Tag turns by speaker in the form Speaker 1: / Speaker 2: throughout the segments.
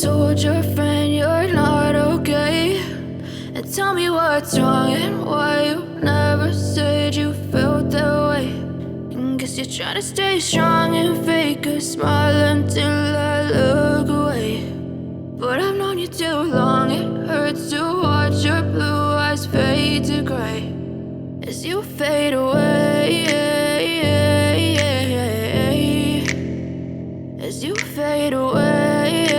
Speaker 1: told your friend you're not okay, and tell me what's wrong and why you never said you felt that way. And guess you're trying to stay strong and fake a smile until I look away. But I've known you too long, it hurts to watch your blue eyes fade to gray as you fade away, as you fade away.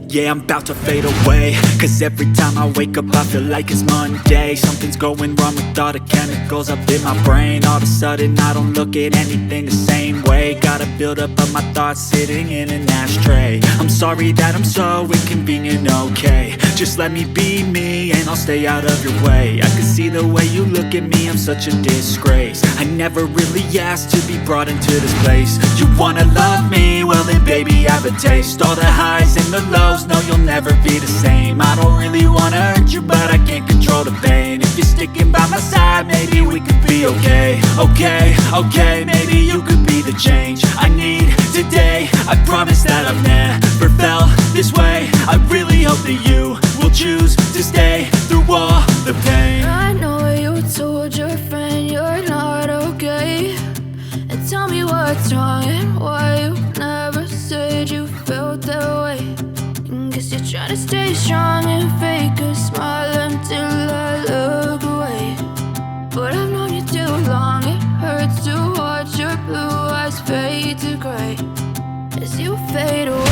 Speaker 2: Yeah, I'm about to fade away, cause every time I wake up I feel like it's Monday. Something's going wrong with all the chemicals up in my brain. All of a sudden I don't look at anything the same way. Gotta build up of my thoughts sitting in an ashtray. I'm sorry that I'm so inconvenient, okay. Just let me be me and I'll stay out of your way. I can see the way you look at me, I'm such a disgrace. I never really asked to be brought into this place. You wanna love me? Well then baby I have a taste. All the highs and the lows, no you'll never be the same. I don't really wanna hurt you but I can't control the pain. If you're sticking by my side maybe we could be okay. Okay, maybe you could be the change I need today. I promise that I've never felt this way. I really hope that you will choose to stay through all the pain.
Speaker 1: I know you told your friend you're not okay, and tell me what's wrong and why you never said you felt that way. And guess you're trying to stay strong and fake a smile until I look away. But I've known you too long, it hurts to watch your blue eyes fade to gray as you fade away.